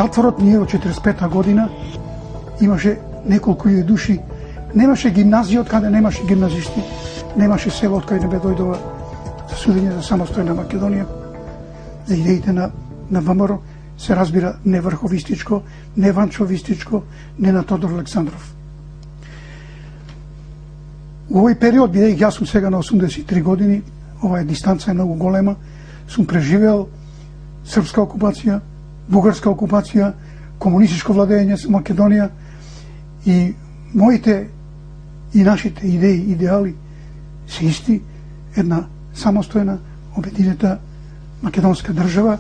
затворот ние од 45-та година имаше неколку души, немаше гимназија од каде немаше гимназисти, немаше село од каде не бе дојдова за судење за самостојна Македонија, за идеите на ВМРО, се разбира не врховистичко, не ванчовистичко, не на Тодор Александров. У овој период, бидејќи јас сум сега на 83 години, оваа дистанца е многу голема, сум преживел српска окупација, бугарска окупација, комунистичко владење со Македонија и моите и нашите идеи, идеали се исти, една самостојна, обединета македонска држава,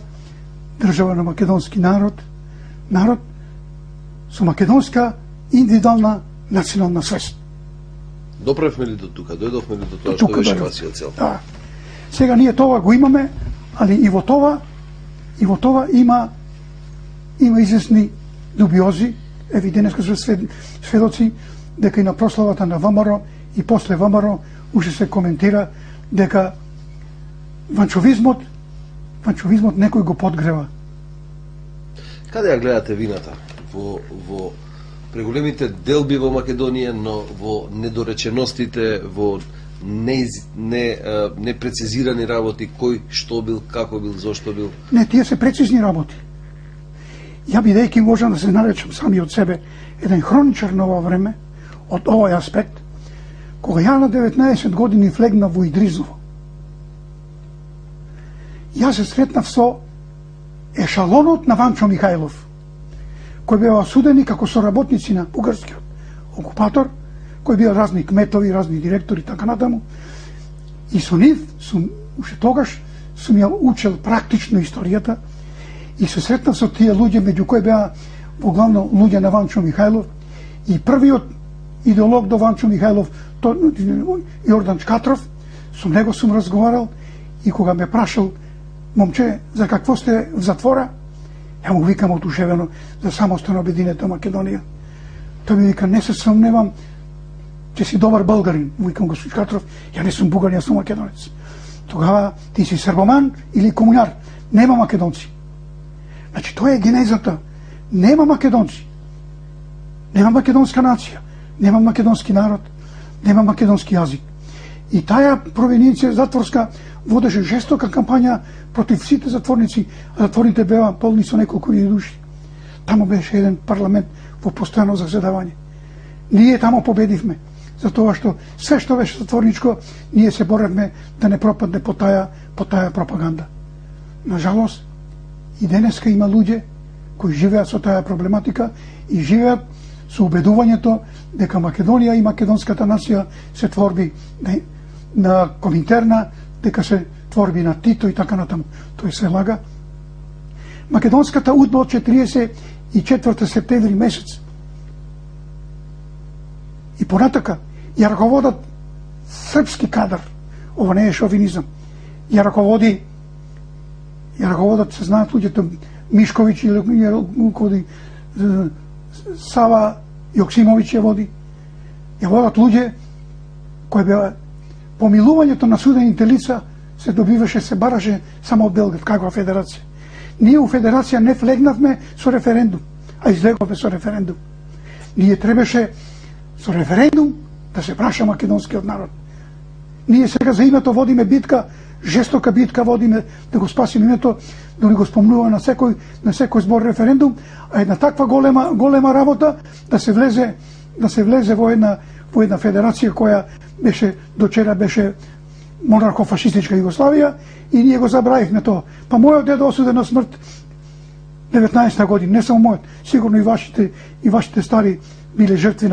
држава на македонски народ, народ со македонска индивидуална национална свест. Допревме ли до тука? Дојдовме ли до тоа што беше вашиот цел? Да. Сега ние тоа го имаме, али и во тоа има известни дубиози. Еви денеска се сведоци дека и на прославата на ВМРО и после ВМРО уште се коментира дека ванчовизмот некој го подгрева. Каде ја гледате вината? Во преголемите делби во Македонија, но во недореченостите, во непрецизирани работи, кој што бил, како бил, зошто бил? Не, тие се прецизни работи. Ја бидејќи можам да се наречам сами од себе еден хроничар на ова време, од овој аспект, кога ја на 19 години влегнав во Идризово, ја се сретнав со ешалонот на Ванчо Михајлов, кој беа осудени како соработници на бугарскиот окупатор, кој беа разни кметови, разни директори, така натаму. И со нив, уште тогаш, сум ја учел практично историјата и се сретнав со тие луѓе, меѓу кои беа поглавно луѓе на Ванчо Михајлов, и првиот идеолог до Ванчо Михајлов, Јордан Чкатров, со него сум разговарал и кога ме прашал: момче, за какво сте в затвора? Ја му викам одушевено за самостојно обединета Македонија. Тој ми вика: не се сомневам че си добар българин. Викам: господин Чкатров, ја не сум бугарин, јас сум македонец. Тогава ти си србоман или комуњар, нема македонци. Значи, тоа е генезата. Нема македонци. Нема македонска нација, нема македонски народ, нема македонски јазик. И таа провинција затворска водеше жестока кампања против сите затворници, а затворните беа полни со неколку илјади души. Тамо беше еден парламент во постојано заседавање. Ние тамо победивме, затоа што све што беше затворничко, ние се боравме да не пропадне по таа пропаганда. Нажалост, и денеска има луѓе кои живеат со таа проблематика и живеат со убедувањето дека Македонија и македонската нација се творби на Коминтерна, дека се творби на Тито и така натаму. Тој се лага. Македонската удба од 44 септември месец и понатака ја раководат српски кадар. Ова не е шовинизам. Ја раководат, се знаат луѓето, Мишковиќ или Сава Јоксимовиќ ја води. Ја водат луѓе кои беа помилувањето на судените лица се добиваше, се бараше само од Белград, каква федерација. Ние у федерација не влегнавме со референдум, а излеговме со референдум. Ние требаше со референдум да се праша македонскиот народ. Ние сега за името водиме битка, жестока битка водиме да го спасиме името, дори го спомнува на секој збор референдум, а една таква голема работа да се влезе во една федерација која беше дочера беше монархо-фашистичка Југославија и ние го забравивме тоа. Па мојот дедо осуден на смрт 19 година, не само мојот, сигурно и вашите стари биле жртви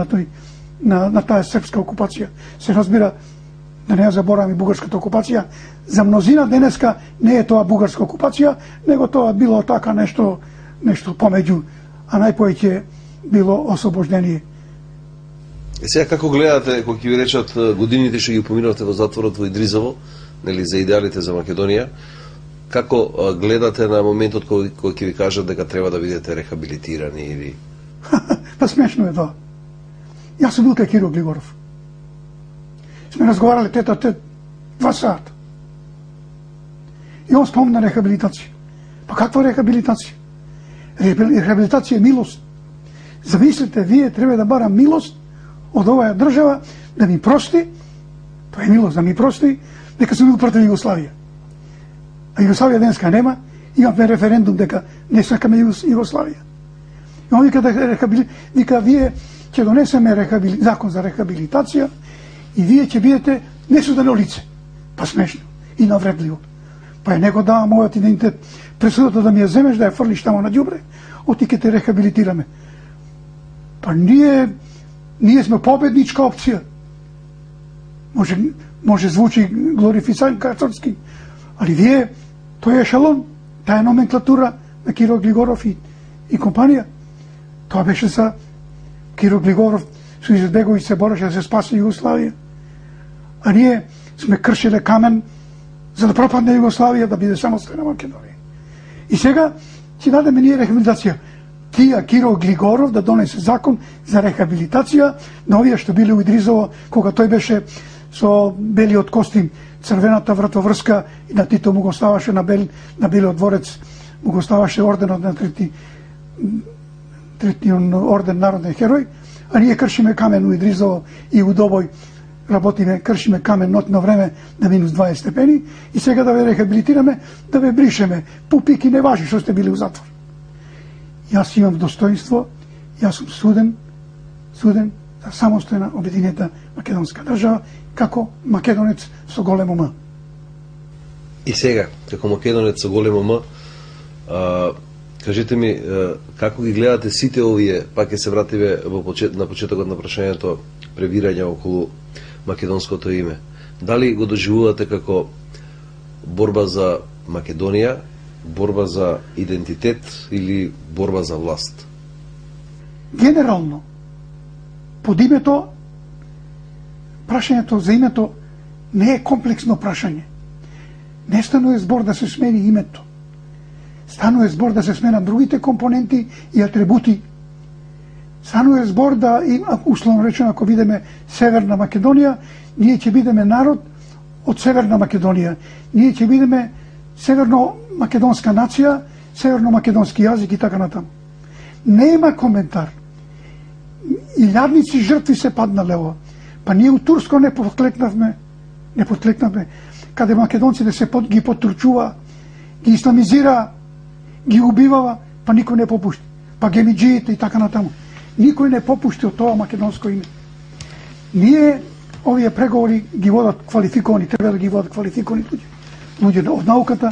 на таа српска окупација. Се разбира, да не ја забораваме бугарската окупација, за мнозина денеска не е тоа бугарска окупација, него тоа било така нешто помеѓу, а најповеќе било освобождение. Сега како гледате, кога ќе ви речат годините што ги поминавте во затворот во Идризово, нели, за идеалите за Македонија, како гледате на моментот кој ќе ви кажат дека треба да бидете рехабилитирани или... Па смешно е тоа. Јас сум бил кај Киро Глигоров. Сме разговарали тет-а-тет 2 сата. И он спомна рехабилитација. Па каква рехабилитација? Рехабилитација е милост. Замислите, вие треба да бара милост од оваа држава да ми прости, тоа е милост да ми прости, дека сум бил против Југославија. А Југославија денеска нема, имаме референдум дека не сакаме Југославија. И он вика, вие ќе донесеме закон за рехабилитација и вие ќе бидете несудено лице. Па смешно и навредливо. Па е него дава мојот идентитет, пресудата да ми ја земеш, да ја фрлиш тамо на ѓубре, оти ќе те рехабилитираме. Па ние сме победничка опција. Може звучи глорификаторски, али вие, тој е ешелон, таа е номенклатура на Киро Глигоров и компанија. Тоа беше за Киро Глигоров, со Изетбеговиќ се бореше да се спаси Југославија. А ние сме кршеле камен за да пропадне Југославија, да биде самостојна Македонија. И сега ќе дадеме ние рехабилитација. Тија Киро Глигоров да донесе закон за рехабилитација на овие што биле у Идризово, кога тој беше со белиот костим, црвената вратоврска и на Тито му го ставаше на белиот дворец, му го ставаше орденот на третиот орден народен херој, а ние кршиме камен у Идризово и у Добој работиме, кршиме камен нотно време на минус 20 степени и сега да ве рехабилитираме, да ве бришеме. Пупики не важи што сте били у затвор. Јас имам достоинство, јас сум суден за самостојна обединета македонска држава, како македонец со големо М. И сега, како македонец со големо М, кажете ми, како ги гледате сите овие, пак ќе се вратиме на почетокот на прашањето, превирање околу македонското име. Дали го доживувате како борба за Македонија, борба за идентитет или борба за власт? Генерално, под името, прашањето за името не е комплексно прашање. Не станува збор да се смени името. Станува збор да се сменат другите компоненти и атрибути. Станува збор да, условно речено, ако бидеме Северна Македонија, ние ќе бидеме народ од Северна Македонија. Ние ќе бидеме северно-македонска нација, северно-македонски јазик и така натаму. Нема коментар. Илјадници жртви се паднале ова. Па ние у Турско не подклекнавме, каде македонците се ги потурчува, ги исламизира, ги убивава, па никој не попушти. Па гемиджиите и така натаму. Никој не попушти од тоа македонско име. Ние овие преговори ги водат квалификовани, треба да ги водат квалификовани луѓе од науката.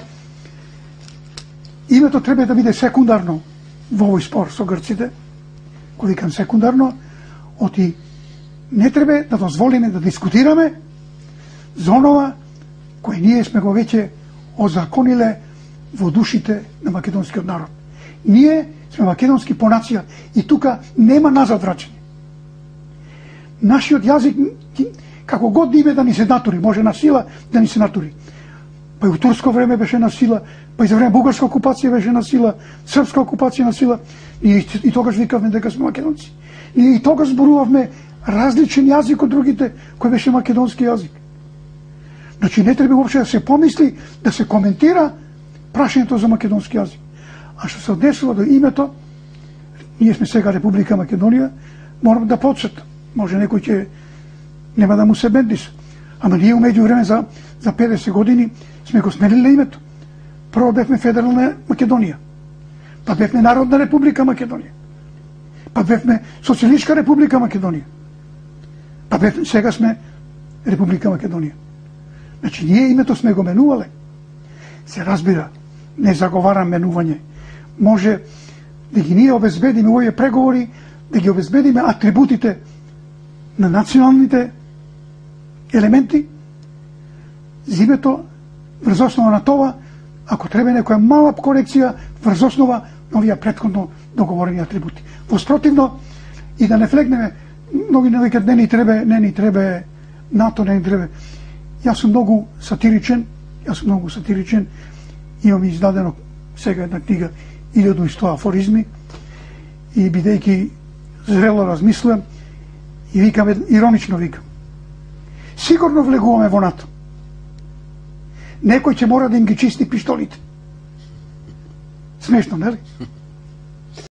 Името треба да биде секундарно во овој спор со грците. Кој викам секундарно, оти не треба да дозволиме да дискутираме за онова кој ние сме го веќе озакониле во душите на македонскиот народ. Ние сме македонски по нација и тука нема назад враќање. Нашиот јазик, како год да име да ни се натури, може на сила да ни се натури. Па и у турско време беше на сила, па и за време бугарска окупација беше на сила, српска окупација на сила. Ние и тогаш викавме дека сме македонци. Ние и тогаш зборувавме различен јазик од другите, кој беше македонски јазик. Значи не треба уопште да се помисли, да се коментира прашањето за македонски јазик. А што се однесува до името, ние сме сега Република Македонија, морам да подсетам. Може некој ќе нема да му се бендис. Ама ние умеѓу време за 50 години сме го смениле името. Прво бевме Федерална Македонија, па бевме Народна Република Македонија, па бевме Социјалистичка Република Македонија, па бевме, сега сме Република Македонија. Значи ние името сме го менувале. Се разбира, не заговарам менување. Може да ги ние обезбедиме овие преговори, да ги обезбедиме атрибутите на националните елементи, зимето врз основа на тоа, ако треба некоја мала корекција врз основа на овие претходно договорени атрибути. Воспротивно, и да не флегнеме, многи не викат не ни треба НАТО, не ни треба. Јас сум многу сатиричен, имам издадено сега една книга 1100 афоризми и бидејќи зрело размислувам и викам, иронично викам. Сигурно влегуваме во НАТО. Некој ќе мора да им ги чисти пиштолите. Смешно, нели?